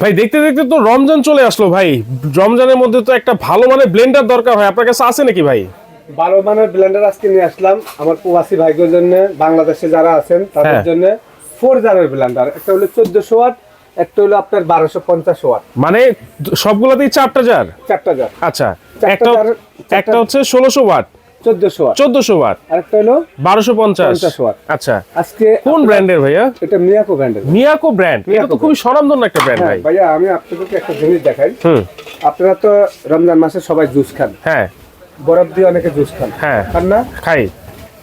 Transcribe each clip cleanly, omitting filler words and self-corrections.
ভাই দেখতে দেখতে তো রমজান চলে আসলো ভাই। রমজানের মধ্যে তো একটা ভালো মানে ব্লেন্ডার দরকার হয়, আপনার কাছে আছে নাকি ভাই? 12 মানের ব্লেন্ডার আজকে নিয়ে আসলাম আমার প্রবাসী ভাইদের জন্য, বাংলাদেশে যারা আছেন তাদের জন্য। 4 জারের ব্লেন্ডার, একটা হলো 1400 ওয়াট, একটা হলো আপনার 1250 ওয়াট। মানে সবগুলাতেই 4টা জার? 4টা জার। আচ্ছা, একটা হচ্ছে 1600 ওয়াট, 1400 ওয়াট, 1400 ওয়াট, আর একটা হলো 1250 ওয়াট। আচ্ছা, আজকে কোন ব্র্যান্ডের ভাইয়া? এটা মিয়াকো ব্র্যান্ডের। মিয়াকো ব্র্যান্ড, এটা তো খুবই স্বনামধন্য একটা ব্র্যান্ড ভাই। ভাইয়া আমি আপনাদেরকে একটা জিনিস দেখাই। আপনারা তো রমজান মাসে সবাই জুস খান, হ্যাঁ, বরফ দিয়ে অনেকে জুস খান, হ্যাঁ খান না? খাই।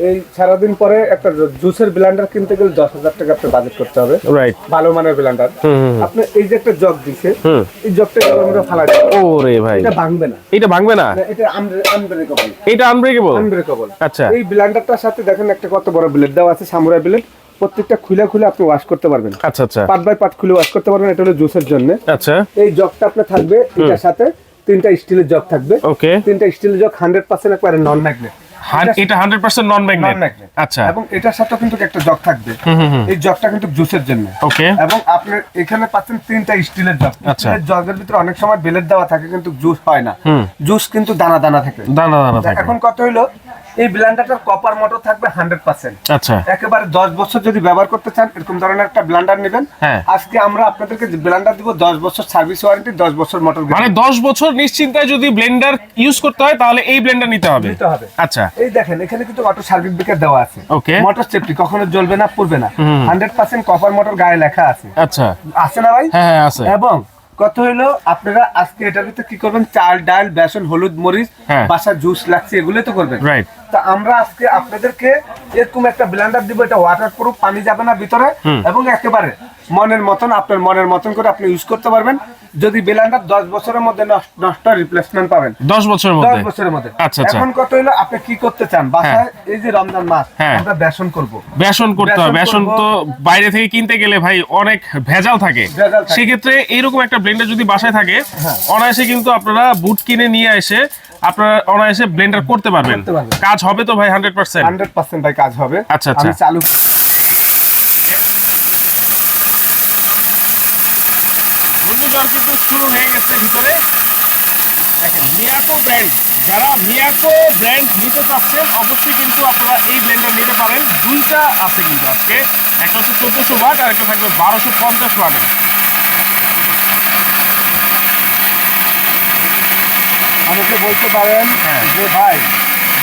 এই সারাদিন পরে একটা জুসের ব্লেন্ডার কিনতে গেলে 10,000 টাকা আপনার বাজেট করতে হবে। রাইট, ভালো মানের ব্লেন্ডার। আপনি এই যে একটা জগ দিছে, এই জগটা আমরা ফালাই দেব। ওরে ভাই, এটা ভাঙবে না। এটা ভাঙবে না, এটা আনব্রেকেবল। এটা আনব্রেকেবল। আনব্রেকেবল। আচ্ছা, এই ব্লেন্ডারটার সাথে দেখেন একটা কত বড় ব্লেড দেওয়া আছে, সামুরাই ব্লেড। প্রত্যেকটা খুলে খুলে আপনি ওয়াশ করতে পারবেন। আচ্ছা আচ্ছা, পার্ট বাই পার্ট খুলে ওয়াশ করতে পারবেন। এটা হলো জুসের জন্য। আচ্ছা, এই জগটা আপনার থাকবে, এটার সাথে 3টা স্টিলের জগ থাকবে। ওকে, 3টা স্টিলের জগ 100% একবারে নন ম্যাগনেট। এটা 100% নন ম্যাগনেট। আচ্ছা, এবং এটার সাথে কিন্তু একটা জগ থাকবে। এই জগটা কিন্তু জুসের জন্য। ওকে, এবং আপনার এখানে পাচ্ছেন 3টা স্টিলের জগ। আচ্ছা, এই জগের ভিতরে অনেক সময় বেলেট দেওয়া থাকে কিন্তু জুস হয় না। জুস কিন্তু দানা দানা থাকে, দানা দানা থাকে। এখন কত হইলো, এই ব্লেন্ডারটার কপার মোটর থাকবে 100%। আচ্ছা, একেবারে 10 বছর যদি ব্যবহার করতে চান এরকম ধরনের একটা ব্লেন্ডার নেবেন। হ্যাঁ, আজকে আমরা আপনাদেরকে যে ব্লেন্ডার দিব 10 বছর সার্ভিস ওয়ারেন্টি, 10 বছর মোটর, মানে 10 বছর নিশ্চিন্তায় যদি ব্লেন্ডার ইউজ করতে হয় তাহলে এই ব্লেন্ডার নিতে হবে। আচ্ছা, এই দেখেন এখানে কিন্তু অটো সার্কিট ব্রেকার দেওয়া আছে। ওকে, মোটর সেফটি, কখনো জ্বলবে না, পুড়বে না। 100% কপার মোটর গায়ে লেখা আছে। আচ্ছা, আছে না ভাই? হ্যাঁ হ্যাঁ আছে। এবং কত হইলো, আপনারা আজকে এটার ভিতরে কি করবেন, চাল ডাল বেসন হলুদ মরিচ বাসা জুস লাগছে এগুলো তো করবেন। রাইট, তা আমরা আজকে আপনাদেরকে এরকম একটা ব্লেন্ডার দিব, এটা ওয়াটার প্রুফ, পানি যাবে না ভিতরে, এবং একেবারে মনের মতন, আপনার মনের মতন করে আপনি ইউজ করতে পারবেন। যদি ব্লেন্ডার 10 বছরের মধ্যে নষ্ট রিপ্লেসমেন্ট পাবেন 10 বছরের মধ্যে। 10 বছরের মধ্যে। আচ্ছা আচ্ছা, এখন কত হইলো, আপনি কি করতে চান বাসায়? এই যে রমজান মাস, আমরা বেসন করব, বেসন করতে হবে। বেসন তো বাইরে থেকে কিনতে গেলে ভাই অনেক ভেজাল থাকে। সেক্ষেত্রে এইরকম একটা ব্লেন্ডার যদি বাসায় থাকে, অনায়াসে কিন্তু আপনারা বুট কিনে নিয়ে এসে আপনারা অনায়াসে ব্লেন্ডার করতে পারবেন। কাজ হবে তো ভাই 100%? 100% ভাই কাজ হবে। আচ্ছা আচ্ছা, আমি চালু ঘূর্ণিঝড় কিন্তু শুরু হয়ে গেছে ভিতরে। দেখেন মিয়াকো ব্র্যান্ড, যারা মিয়াকো ব্র্যান্ড নিতে চাচ্ছেন অবশ্যই কিন্তু আপনারা এই ব্লেন্ডার নিতে পারেন। দুইটা আছে কিন্তু আজকে, একটা হচ্ছে 1400 ওয়াট আর একটা থাকবে 1250 ওয়াটের। আমাকে বলতে পারেন যে ভাই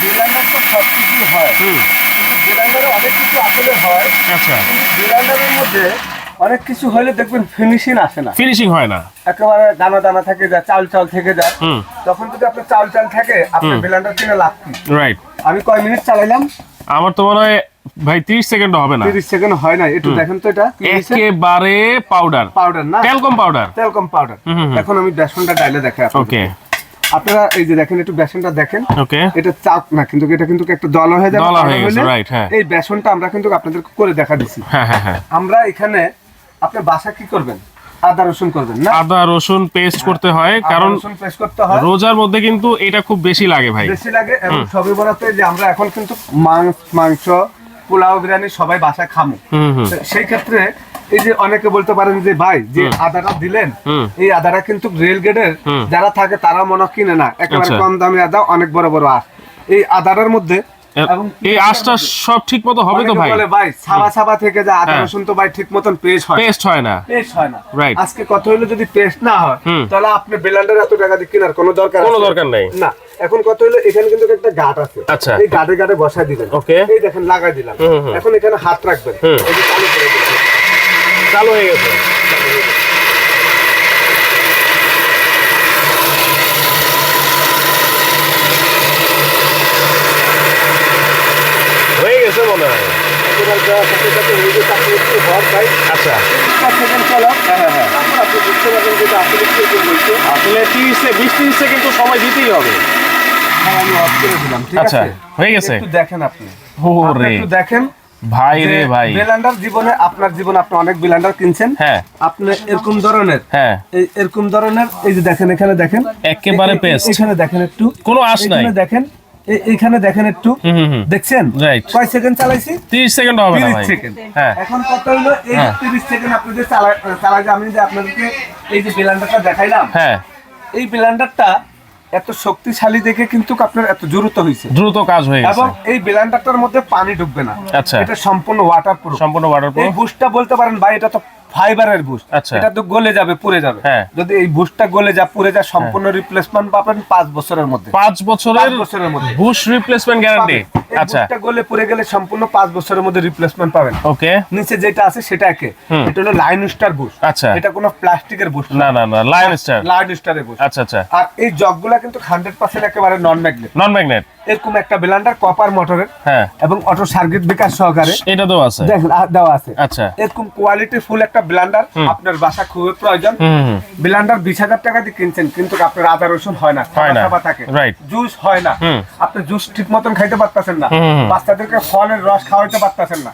ব্লেন্ডার তো সব কিছু হয়, কিন্তু ব্লেন্ডারে অনেক কিছু আসলে হয়। আচ্ছা, কিন্তু ব্লেন্ডারের মধ্যে অনেক কিছু হলে দেখবেন ফিনিশিং আসে না, ফিনিশিং হয় না, একেবারে দানা দানা থেকে যায়, চাল চাল থেকে যায়। তখন যদি আপনার চাল চাল থাকে, আপনার ব্লেন্ডার কিনে লাভ কি? রাইট। আমি কয় মিনিট চালাইলাম? আমার তো মনে হয় ভাই 30 সেকেন্ড হবে না। 30 সেকেন্ড হয় না। একটু দেখেন তো, এটা একেবারে পাউডার, পাউডার না, তেলকম পাউডার, তেলকম পাউডার। এখন আমি বেসনটা ডাইলে দেখাই। ওকে, আপনারা এই যে দেখেন, একটু বেসনটা দেখেন। ওকে, এটা চাপ না, কিন্তু এটা কিন্তু একটা দলা হয়ে যাবে। দলা হয়ে গেছে, রাইট। হ্যাঁ, এই বেসনটা আমরা কিন্তু আপনাদেরকে করে দেখা দিছি। হ্যাঁ হ্যাঁ হ্যাঁ। আমরা এখানে আপনি বাসা কি করবেন, আদা রসুন করবেন না? আদা রসুন পেস্ট করতে হয়, কারণ রসুন পেস্ট করতে হয়। রোজার মধ্যে কিন্তু এটা খুব বেশি লাগে ভাই, বেশি লাগে। এবং সবে বরাতে যে আমরা এখন কিন্তু মাংস পোলাও বিরিয়ানি সবাই বাসায় খামু, সেই ক্ষেত্রে এই যে অনেকে বলতে পারেন যে ভাই যে আদাটা দিলেন, এই আদাটা কিন্তু রেল গেটের যারা থাকে তারা মনে কিনে না, একেবারে কম দামি আদা, অনেক বড় বড় আঁশ। এই আদাটার মধ্যে এবং এই আঁশটা সব ঠিক মতো হবে তো ভাই? বলে ভাই সাবা সাবা থেকে যায়, আদা রসুন তো ভাই ঠিক মতন পেস্ট হয় না। রাইট। আজকে কত হইলো, যদি পেস্ট না হয় তাহলে আপনি ব্লেন্ডার এত টাকা দিয়ে কেনার কোনো দরকার নাই না। এখন কত হইলো, এখানে কিন্তু একটা গাঁট আছে। আচ্ছা, এই গাঁটে গাঁটে বসাই দিবেন। ওকে, এই দেখেন লাগাই দিলাম। এখন এখানে হাত রাখবেন, এই যে চালু করে দিবেন। চালু হয়ে গেছে। হয়ে গেছে মনে হয়। আচ্ছা, আসলে 20-30 সেকেন্ড তো সময় দিতেই হবে। আচ্ছা, হয়ে গেছে। দেখেন আপনি, ওরে দেখেন ভাই রে ভাই, ব্লেন্ডার জীবনে আপনার জীবনে আপনি অনেক ব্লেন্ডার কিনছেন। হ্যাঁ, আপনি এরকম ধরনের, হ্যাঁ এরকম ধরনের, এই যে দেখেন, এখানে দেখেন একেবারে পেস্ট, এখানে দেখেন একটু কোনো আঁশ নাই, দেখেন এইখানে দেখেন একটু, দেখছেন Right. কয় সেকেন্ড চালাইছি? 30 সেকেন্ড হবে না 30 ভাই। সেকেন্ড। হ্যাঁ। এখন কত হলো এই 30 সেকেন্ড আপনাদের চালাইতে আমি যে আপনাদেরকে এই যে ব্লেন্ডারটা দেখাইলাম, হ্যাঁ, এই ব্লেন্ডারটা এত শক্তিশালী দেখে কিন্তু আপনার এত দ্রুত হয়েছে দ্রুত কাজ হয়ে গেছে। এবং এই ব্লেন্ডারটার মধ্যে পানি ঢুকবে না। আচ্ছা। এটা সম্পূর্ণ ওয়াটারপ্রুফ। সম্পূর্ণ এই ওয়াটারপ্রুফ। বুস্টটা বলতে পারেন ভাই এটা তো ফাইবারের বুস্ট। আচ্ছা। এটা তো গলে যাবে, পুড়ে যাবে। হ্যাঁ। যদি এই বুস্টটা গলে যা পুড়ে যা সম্পূর্ণ রিপ্লেসমেন্ট পাবেন 5 বছরের মধ্যে। 5 বছরের 5 বছরের মধ্যে বুশ রিপ্লেসমেন্ট গ্যারান্টি। এই আচ্ছা, বুস্টটা গলে পুড়ে গেলে সম্পূর্ণ 5 বছরের মধ্যে রিপ্লেসমেন্ট পাবেন। ওকে। নিচে যেটা আছে সেটা একে, এটা হলো লাইন স্টার বুস্ট। আচ্ছা। এটা কোনো প্লাস্টিকের বুস্ট না না না, লায়ন স্টার। লাইন স্টারের বুস্ট। আচ্ছা আচ্ছা, আর এই জগগুলা কিন্তু 100% একেবারে নন ম্যাগনেট। নন ম্যাগনেট। এরকম একটা ব্লেন্ডার কপার মোটরের, হ্যাঁ, এবং অটো সার্কিট ব্রেকার সহকারে এটা তো আছে। দেখেন দেওয়া আছে। আচ্ছা। এরকম কোয়ালিটি ফুল একটা ব্লেন্ডার আপনার বাসা খুবই প্রয়োজন। ব্লেন্ডার 20,000 টাকা দিয়ে কিনছেন, কিন্তু আপনার আদা রসুন হয় না, হয় না। খাবার থাকে, Right. জুস হয় না, আপনি জুস ঠিক মতন খাইতে পারতেছেন না, বাচ্চাদেরকে ফলের রস খাওয়াইতে পারতেছেন না।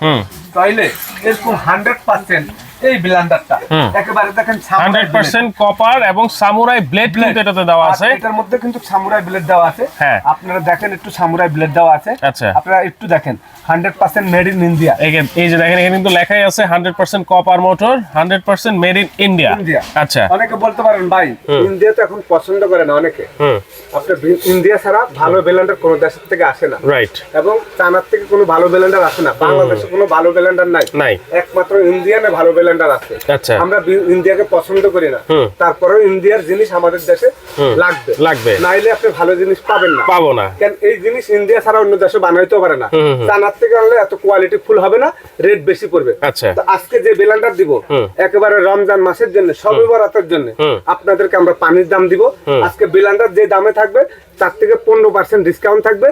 তাইলে এরকম 100% এই ব্লেন্ডারটা একেবারে দেখেন 100% কপার এবং সামুরাই ব্লেড কিন্তু এটাতে দেওয়া আছে। এটার মধ্যে কিন্তু সামুরাই ব্লেড দেওয়া আছে। হ্যাঁ। আপনারা দেখেন একটু সামুরাই ব্লেড দেওয়া আছে। আচ্ছা। আপনারা একটু দেখেন 100% মেড ইন ইন্ডিয়া। এই যে দেখেন এখানে কিন্তু লেখাই আছে 100% copper motor, 100% made in India. India. আচ্ছা। অনেকে বলতে পারেন ভাই ইন্ডিয়া তো এখন পছন্দ করে না অনেকে। আপনার ইন্ডিয়া ছাড়া ভালো ব্লেন্ডার কোন দেশের থেকে আসে না। রাইট। এবং চায়নার থেকে কোনো ভালো ব্লেন্ডার আসে না। বাংলাদেশে কোনো ভালো ব্লেন্ডার নাই। একমাত্র ইন্ডিয়ানে ভালো ব্লেন্ডার আছে। আচ্ছা। আমরা ইন্ডিয়াকে পছন্দ করি না, তারপরেও ইন্ডিয়ার জিনিস আমাদের দেশে লাগবে। নাইলে আপনি ভালো জিনিস পাবেন না, পাবো না। কেন এই জিনিস ইন্ডিয়া ছাড়া অন্য দেশে বানাইতেও পারে না। চায়নার থেকে আনলে এত কোয়ালিটি ফুল হবে না, রেট বেশি পড়বে। আচ্ছা। তো আজকে যে ব্লেন্ডার দিব একেবারে রমজান মাসের জন্য, শবে বরাতের জন্য আপনাদেরকে আমরা পানির দাম দিব। আজকে ব্লেন্ডার যে দামে থাকবে তার থেকে 15% ডিসকাউন্ট থাকবে।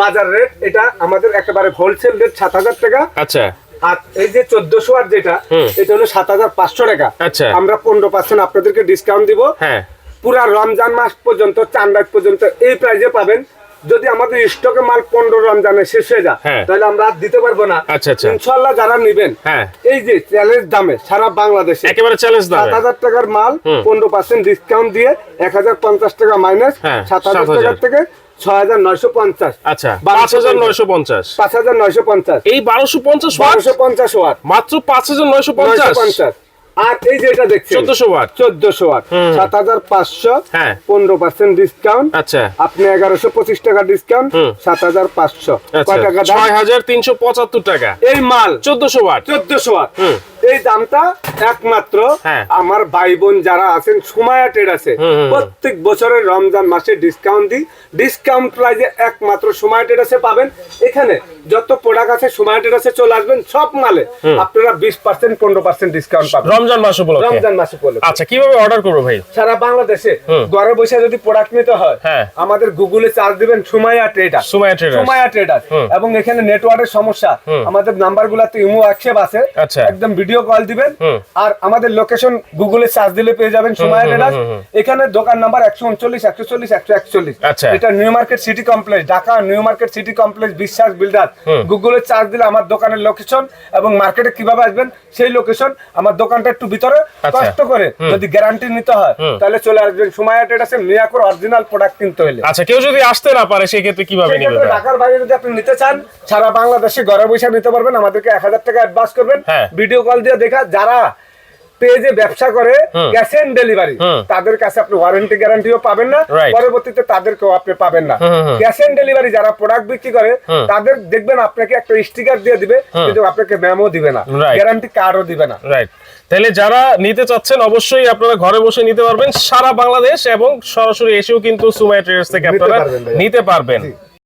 বাজার রেট এটা আমাদের একেবারে হোলসেল রেট 7,000 টাকা। আচ্ছা। আর এই যে 1400 ওয়াট যেটা, এটা হলো 7,500 টাকা। আচ্ছা। আমরা 15% আপনাদেরকে ডিসকাউন্ট দিব। হ্যাঁ। পুরা রমজান মাস পর্যন্ত, চাঁদ রাত পর্যন্ত এই প্রাইজে পাবেন। যদি আমাদের স্টকে মাল 15 রমজানে শেষ হয়ে যায় তাহলে আমরা আর দিতে পারবো না। আচ্ছা আচ্ছা। ইনশাআল্লাহ যারা নেবেন এই যে চ্যালেঞ্জ দামে সারা বাংলাদেশে একেবারে চ্যালেঞ্জ দামে 7,000 টাকার মাল 15% ডিসকাউন্ট দিয়ে 1,050 টাকা মাইনাস 7,000 টাকা থেকে 6,950। আচ্ছা, 5,950। 5,950। এই 1250 ওয়াট মাত্র 5,950। আর এই যে এটা দেখছেন 1400 ওয়াট। 1400 ওয়াট 7,500। 15% ডিসকাউন্ট। আচ্ছা। আপনি 1,125 টাকা ডিসকাউন্ট, 7,500। কয় টাকা দাম? 6,375 টাকা। এই মাল 1400 ওয়াট। 1400 ওয়াট। এই দামটা একমাত্র আমার ভাই বোন যারা আছেন সুমায়া ট্রেড আছে, প্রত্যেক বছরের রমজান মাসে ডিসকাউন্ট দিই। ডিসকাউন্ট প্রাইজে একমাত্র সুমায়া ট্রেড আছে পাবেন। এখানে যত প্রোডাক্ট আছে সুমায়া ট্রেড আছে, চলে আসবেন। সব মালে আপনারা 20% 15% ডিসকাউন্ট পাবেন রমজান মাস উপলক্ষে। আচ্ছা, কিভাবে অর্ডার করব ভাই? সারা বাংলাদেশে ঘরে বসে যদি প্রোডাক্ট নিতে হয় আমাদের গুগলে সার্চ দিবেন সুমায়া ট্রেডার্স। সুমায়া ট্রেডার্স। এবং এখানে নেটওয়ার্কের সমস্যা, আমাদের নাম্বারগুলোতে ইমো অ্যাকসেপ্ট আছে, একদম ভিডিও কল দিবেন। আর আমাদের লোকেশন গুগলে সার্চ দিলে পেয়ে যাবেন সুমায়া ট্রেডার্স। এখানে দোকান নাম্বার 139, 140, 141। এটা new market city complex, Dhaka new market city complex, বিশ্বাস বিল্ডার। গুগলে সার্চ দিলে আমার দোকানের লোকেশন এবং মার্কেটে কিভাবে আসবেন সেই লোকেশন। আমার দোকানটা একটু ভিতরে, কষ্ট করে যদি গ্যারান্টি নিতে হয় তাহলে চলে আসবেন সুমায়া ট্রেডার্সে। মিয়াকোর অরিজিনাল প্রোডাক্ট কিনতে হলে। আচ্ছা, কেউ যদি আসতে না পারে সেই ক্ষেত্রে কিভাবে নেবেন? ঢাকার বাইরে যদি আপনি নিতে চান সারা বাংলাদেশে ঘরে বসে নিতে পারবেন। আমাদেরকে 1,000 টাকা অ্যাডভান্স করবেন, ভিডিও কল দিয়ে দেখা। যারা পেজে ব্যবসা করে ক্যাশ অন ডেলিভারি, তাদের কাছে আপনি ওয়ারেন্টি গ্যারান্টিও পাবেন না, পরবর্তীতে তাদেরকেও আপনি পাবেন না। ক্যাশ অন ডেলিভারি যারা প্রোডাক্ট বিক্রি করে তাদের দেখবেন আপনাকে একটা স্টিকার দিয়ে দিবে, কিন্তু আপনাকে মেমো দিবে না, গ্যারান্টি কার্ডও দিবে না। রাইট। তাহলে যারা নিতে চাচ্ছেন অবশ্যই আপনারা ঘরে বসে নিতে পারবেন সারা বাংলাদেশ, এবং সরাসরি এসেও কিন্তু সুমায়া ট্রেডার্স থেকে আপনারা নিতে পারবেন।